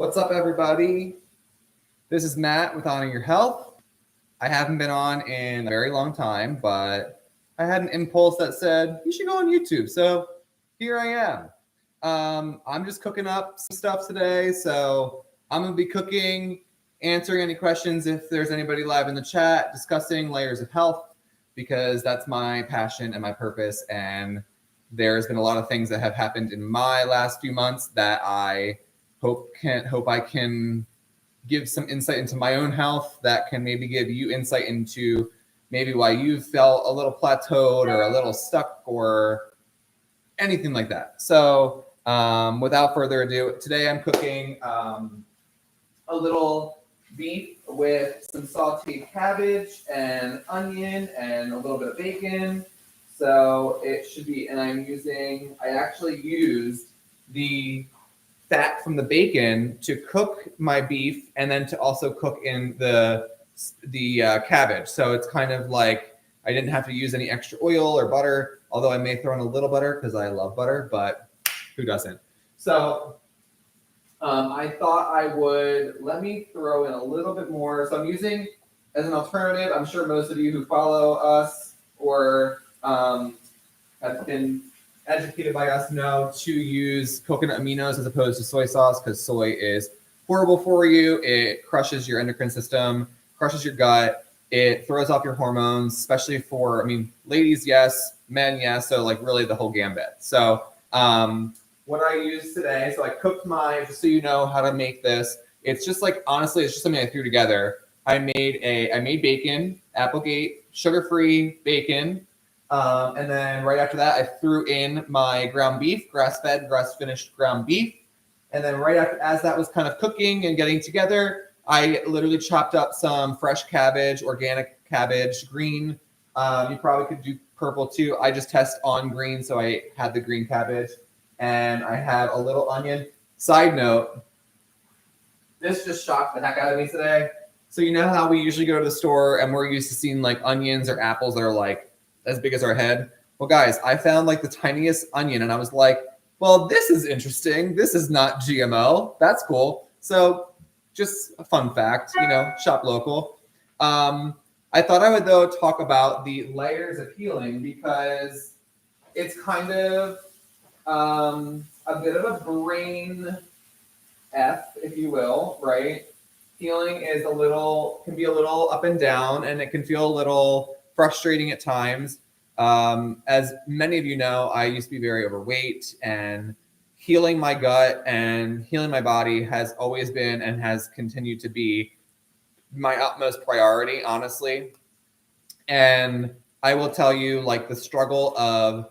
What's up, everybody? This is Matt with Honor Your Health. I haven't been on in a very long time, but I had an impulse that said, you should go on YouTube. So here I am. I'm just cooking up some stuff today. So I'm going to be cooking, answering any questions if there's anybody live in the chat, discussing layers of health, because that's my passion and my purpose. And there's been a lot of things that have happened in my last few months that I hope I can give some insight into my own health that can maybe give you insight into maybe why you felt a little plateaued or a little stuck or anything like that. So without further ado, today I'm cooking a little beef with some sauteed cabbage and onion and a little bit of bacon. So it should be, and I actually used the fat from the bacon to cook my beef and then to also cook in the cabbage. So it's kind of like I didn't have to use any extra oil or butter, although I may throw in a little butter because I love butter, but who doesn't? So I thought I would, let me throw in a little bit more. So I'm using, as an alternative, I'm sure most of you who follow us or have been educated by us know to use coconut aminos as opposed to soy sauce, because soy is horrible for you. It crushes your endocrine system, crushes your gut. It throws off your hormones, especially for, ladies, yes, men, yes. So like really the whole gambit. So what I used today, so I cooked mine, just so you know how to make this. It's just like, honestly, it's just something I threw together. I made bacon, Applegate, sugar-free bacon. And then right after that, I threw in my ground beef, grass-fed, grass-finished ground beef. And then right after, as that was kind of cooking and getting together, I literally chopped up some fresh cabbage, organic cabbage, green. You probably could do purple too. I just test on green, so I had the green cabbage. And I have a little onion. Side note, this just shocked the heck out of me today. So you know how we usually go to the store and we're used to seeing like onions or apples that are like as big as our head? Well, guys, I found like the tiniest onion and I was like, well, this is interesting. This is not GMO. That's cool. So just a fun fact, shop local. I thought I would, though, talk about the layers of healing because it's kind of a bit of a brain F, if you will, right? Healing is can be a little up and down, and it can feel a little frustrating at times. As many of you know, I used to be very overweight, and healing my gut and healing my body has always been and has continued to be my utmost priority, honestly. And I will tell you, like, the struggle of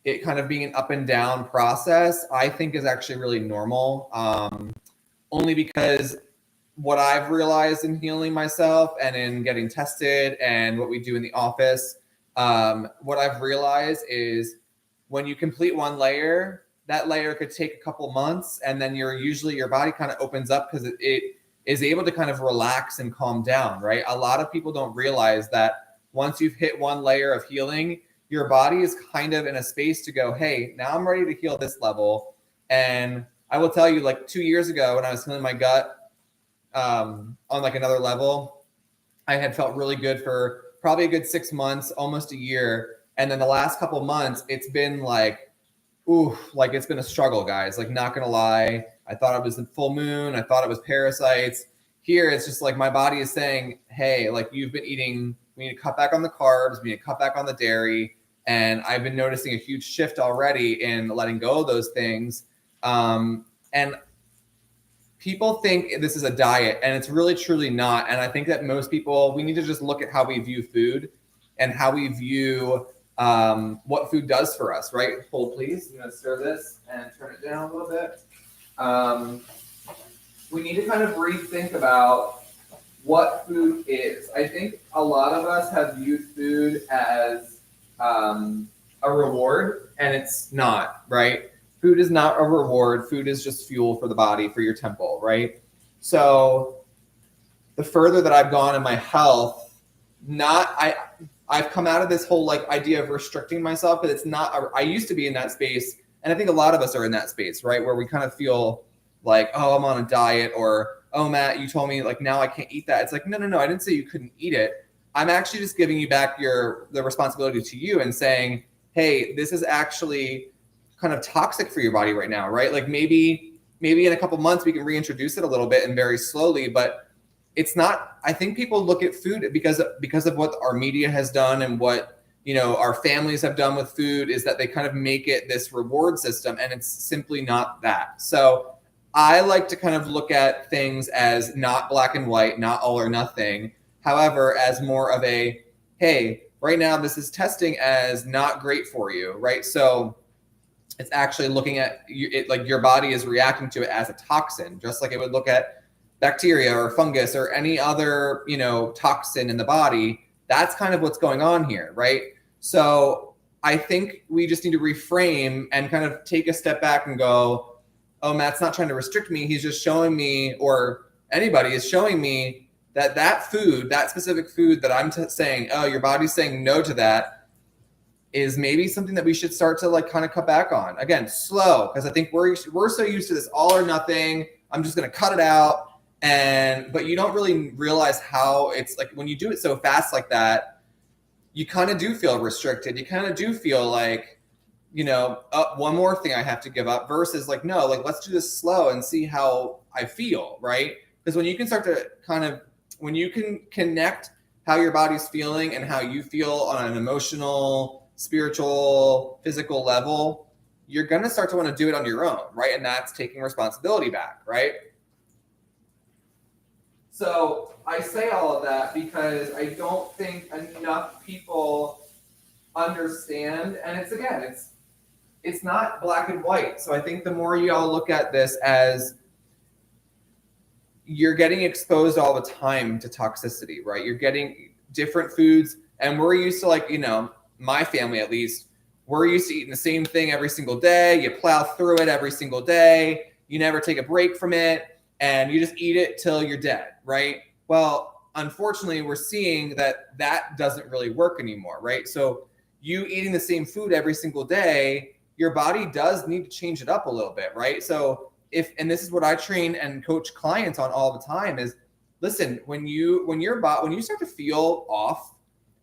it kind of being an up and down process, I think is actually really normal. Only because what I've realized in healing myself and in getting tested and what we do in the office, what I've realized is when you complete one layer, that layer could take a couple months, and then your body kind of opens up because it is able to kind of relax and calm down, right? A lot of people don't realize that once you've hit one layer of healing, your body is kind of in a space to go, hey, now I'm ready to heal this level. And I will tell you, like 2 years ago when I was healing my gut on like another level, I had felt really good for probably a good 6 months, almost a year. And then the last couple months, it's been like, it's been a struggle, guys. Like, not gonna lie. I thought it was the full moon. I thought it was parasites. Here, it's just like my body is saying, hey, like you've been eating, we need to cut back on the carbs, we need to cut back on the dairy. And I've been noticing a huge shift already in letting go of those things. And people think this is a diet, and it's really truly not. And I think that most people, we need to just look at how we view food and how we view what food does for us, right? Hold, please. I'm going to stir this and turn it down a little bit. We need to kind of rethink about what food is. I think a lot of us have viewed food as a reward, and it's not, right? Food is not a reward. Food is just fuel for the body, for your temple, right? So the further that I've gone in my health, I've come out of this whole like idea of restricting myself, but it's not, I used to be in that space. And I think a lot of us are in that space, right? Where we kind of feel like, oh, I'm on a diet, or, oh, Matt, you told me like now I can't eat that. It's like, no, I didn't say you couldn't eat it. I'm actually just giving you back the responsibility to you and saying, hey, this is actually kind of toxic for your body right now, right? Like maybe in a couple months we can reintroduce it a little bit and very slowly, but it's not. I think people look at food because of what our media has done and what our families have done with food, is that they kind of make it this reward system, and it's simply not that. So I like to kind of look at things as not black and white, not all or nothing. However, as more of a, hey, right now this is testing as not great for you, right? So it's actually looking at it like your body is reacting to it as a toxin, just like it would look at bacteria or fungus or any other, toxin in the body. That's kind of what's going on here, right? So I think we just need to reframe and kind of take a step back and go, oh, Matt's not trying to restrict me. He's just showing me, or anybody is showing me that food, that specific food that I'm saying, oh, your body's saying no to that, is maybe something that we should start to like kind of cut back on. Again, slow, because I think we're so used to this all or nothing. I'm just going to cut it out. But you don't really realize how it's like when you do it so fast like that, you kind of do feel restricted. You kind of do feel like, one more thing I have to give up, versus like, no, like let's do this slow and see how I feel, right? Because when you can start to when you can connect how your body's feeling and how you feel on an emotional, spiritual, physical level, you're going to start to want to do it on your own, right? And that's taking responsibility back, right? So I say all of that because I don't think enough people understand, and it's not black and white. So I think the more you all look at this as you're getting exposed all the time to toxicity, right? You're getting different foods, and we're used to, like, my family at least, we're used to eating the same thing every single day. You plow through it every single day. You never take a break from it, and you just eat it till you're dead, right? Well, unfortunately, we're seeing that doesn't really work anymore, right? So you eating the same food every single day, your body does need to change it up a little bit, right? So and this is what I train and coach clients on all the time is, listen, when you start to feel off,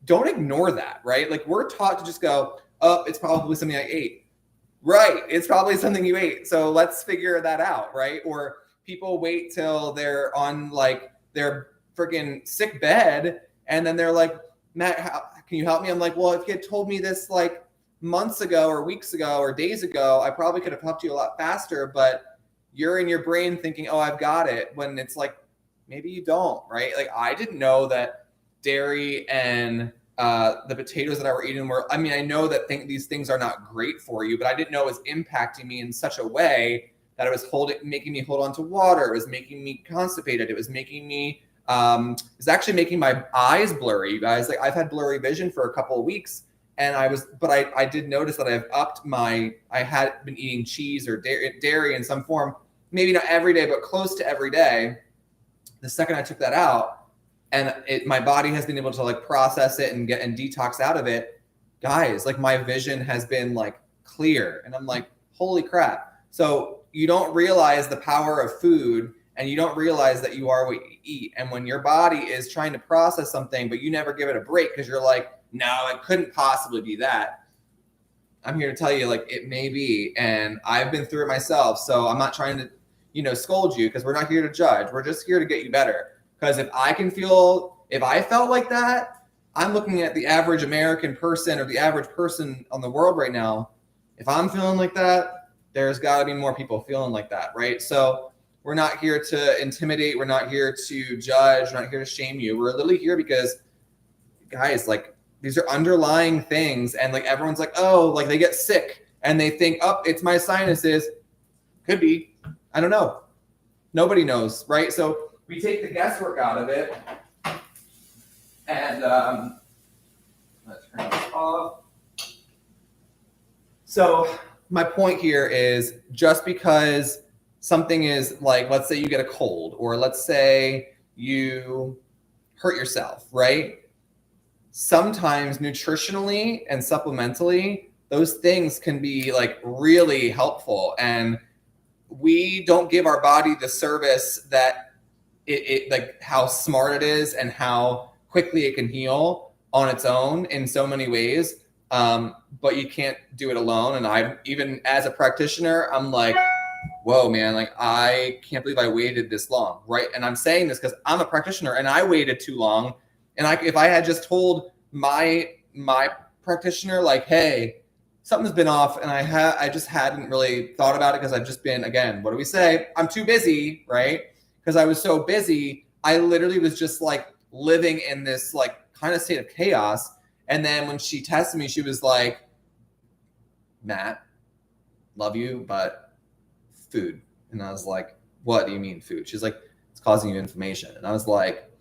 don't ignore that, right? Like, we're taught to just go, oh, it's probably something I ate. Right. It's probably something you ate. So let's figure that out, right? Or people wait till they're on like their freaking sick bed, and then they're like, Matt, can you help me? I'm like, well, if you had told me this like months ago or weeks ago or days ago, I probably could have helped you a lot faster, but you're in your brain thinking, oh, I've got it, when it's like, maybe you don't, right? Like, I didn't know that dairy and the potatoes that I were eating were, I know that these things are not great for you, but I didn't know it was impacting me in such a way that it was making me hold on to water. It was making me constipated. It was making me, it's actually making my eyes blurry, you guys. Like, I've had blurry vision for a couple of weeks, and I did notice that I had been eating cheese or dairy in some form, maybe not every day, but close to every day. The second I took that out, and my body has been able to like process it and detox out of it, guys, like my vision has been like clear, and I'm like, holy crap. So you don't realize the power of food, and you don't realize that you are what you eat. And when your body is trying to process something, but you never give it a break because you're like, no, it couldn't possibly be that. I'm here to tell you, like, it may be, and I've been through it myself. So I'm not trying to, scold you, because we're not here to judge. We're just here to get you better. Because if I felt like that, I'm looking at the average American person or the average person on the world right now. If I'm feeling like that, there's got to be more people feeling like that, right? So we're not here to intimidate. We're not here to judge. We're not here to shame you. We're literally here because, guys, like, these are underlying things. And like, everyone's like, oh, like they get sick and they think, oh, it's my sinuses. Could be. I don't know. Nobody knows, right? So we take the guesswork out of it. And let's turn this off. So my point here is, just because something is like, let's say you get a cold, or let's say you hurt yourself, right? Sometimes nutritionally and supplementally, those things can be like really helpful. And we don't give our body the service that it like how smart it is and how quickly it can heal on its own in so many ways. But you can't do it alone. And I, even as a practitioner, I'm like, whoa, man, like I can't believe I waited this long, right? And I'm saying this because I'm a practitioner and I waited too long. And if I had just told my practitioner, like, hey, something's been off, and I just hadn't really thought about it because I've just been, again, what do we say? I'm too busy, right? Because I was so busy, I literally was just like living in this like kind of state of chaos. And then when she tested me, she was like, Matt, love you, but food. And I was like, what do you mean food? She's like, it's causing you inflammation. And I was like,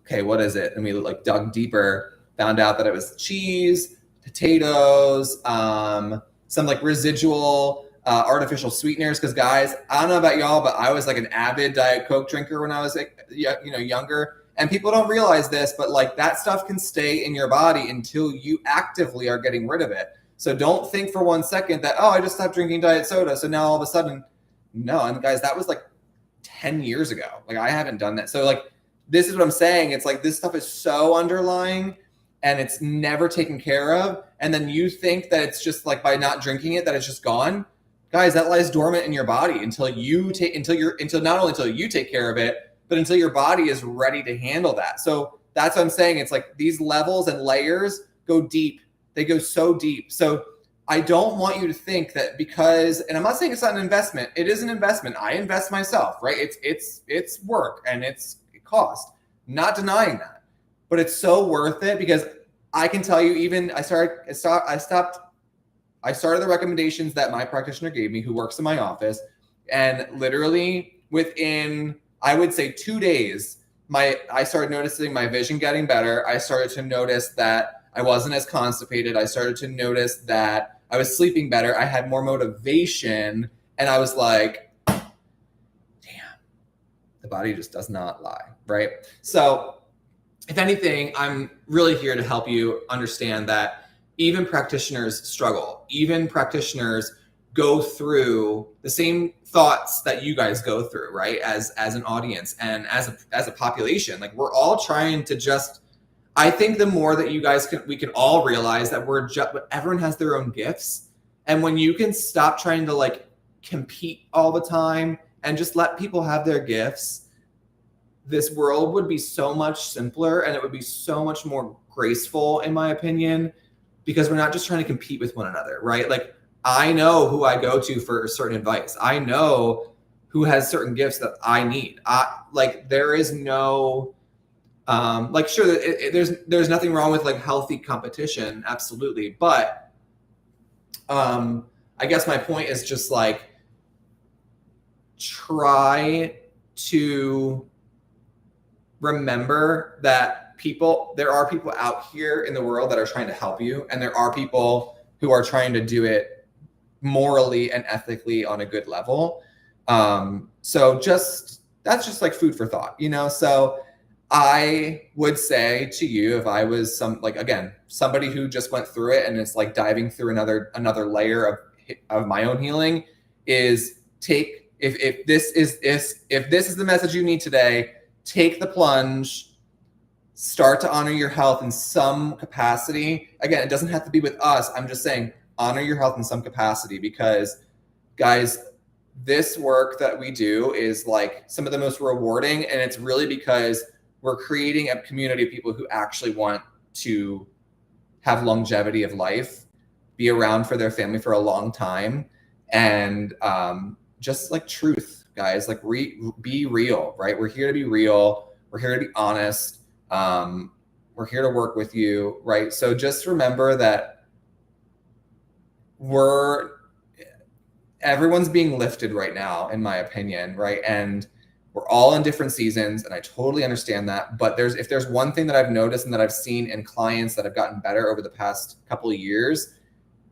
okay, what is it? And we like dug deeper, found out that it was cheese, potatoes, some like residual artificial sweeteners. Because guys, I don't know about y'all, but I was like an avid Diet Coke drinker when I was like, younger. And people don't realize this, but like that stuff can stay in your body until you actively are getting rid of it. So don't think for 1 second that, oh, I just stopped drinking diet soda, so now all of a sudden, no. And guys, that was like 10 years ago. Like I haven't done that. So like, this is what I'm saying. It's like this stuff is so underlying and it's never taken care of. And then you think that it's just like by not drinking it, that it's just gone. Guys, that lies dormant in your body until not only until you take care of it, but until your body is ready to handle that. So that's what I'm saying. It's like these levels and layers go deep. They go so deep. So I don't want you to think that because, and I'm not saying it's not an investment. It is an investment. I invest myself, right? It's work and it's cost. Not denying that, but it's so worth it because I can tell you, even I started the recommendations that my practitioner gave me, who works in my office, and literally within, I would say 2 days, I started noticing my vision getting better. I started to notice that I wasn't as constipated. I started to notice that I was sleeping better. I had more motivation, and I was like, the body just does not lie, right? So if anything, I'm really here to help you understand that even practitioners struggle. Even practitioners go through the same thoughts that you guys go through, right? As an audience and as a population, like we're all trying to just, I think the more that you guys we can all realize that everyone has their own gifts. And when you can stop trying to like compete all the time and just let people have their gifts, this world would be so much simpler and it would be so much more graceful, in my opinion, because we're not just trying to compete with one another, right? Like I know who I go to for certain advice. I know who has certain gifts that I need. There is no, sure, there's nothing wrong with like healthy competition, absolutely. But I guess my point is just like, try to remember that there are people out here in the world that are trying to help you, and there are people who are trying to do it morally and ethically on a good level. So that's just like food for thought, So I would say to you, if I was somebody who just went through it and it's like diving through another layer of my own healing, is if this is the message you need today, take the plunge, start to honor your health in some capacity. Again, it doesn't have to be with us. I'm just saying, honor your health in some capacity, because guys, this work that we do is like some of the most rewarding. And it's really because we're creating a community of people who actually want to have longevity of life, be around for their family for a long time. And just like truth, guys, like be real, right? We're here to be real. We're here to be honest. We're here to work with you, right? So just remember that everyone's being lifted right now, in my opinion, right? And we're all in different seasons, and I totally understand that. But if there's one thing that I've noticed and that I've seen in clients that have gotten better over the past couple of years,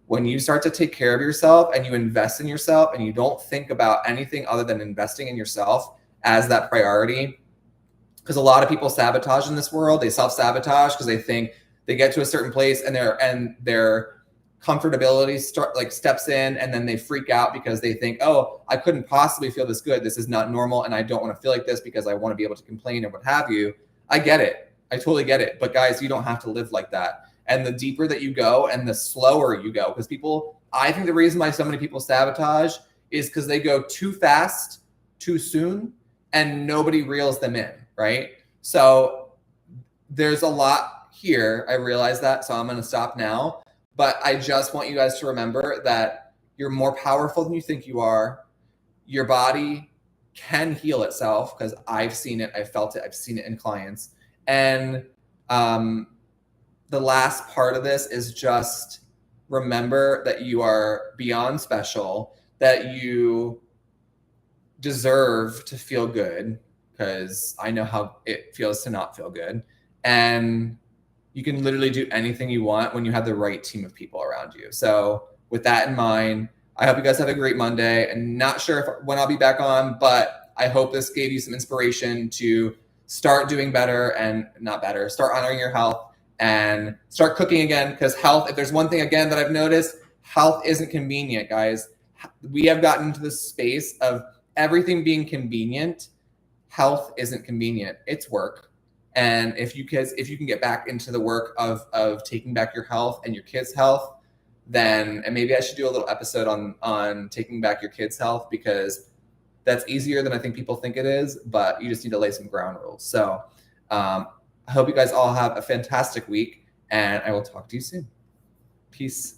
when you start to take care of yourself and you invest in yourself and you don't think about anything other than investing in yourself as that priority, because a lot of people sabotage in this world. They self-sabotage because they think they get to a certain place and they're comfortability steps in, and then they freak out because they think, oh, I couldn't possibly feel this good. This is not normal. And I don't want to feel like this because I want to be able to complain and what have you. I get it. I totally get it. But guys, you don't have to live like that. And the deeper that you go and the slower you go, because I think the reason why so many people sabotage is because they go too fast, too soon, and nobody reels them in, right? So there's a lot here. I realize that. So I'm going to stop now. But I just want you guys to remember that you're more powerful than you think you are. Your body can heal itself, because I've seen it, I've felt it, I've seen it in clients. And the last part of this is just remember that you are beyond special, that you deserve to feel good, because I know how it feels to not feel good. And you can literally do anything you want when you have the right team of people around you. So with that in mind, I hope you guys have a great Monday. And not sure when I'll be back on, but I hope this gave you some inspiration to start doing better start honoring your health and start cooking again. Because health, if there's one thing again that I've noticed, health isn't convenient, guys. We have gotten into the space of everything being convenient. Health isn't convenient. It's work. And if you can get back into the work of taking back your health and your kids' health, then, and maybe I should do a little episode on taking back your kids' health, because that's easier than I think people think it is, but you just need to lay some ground rules. So I hope you guys all have a fantastic week, and I will talk to you soon. Peace.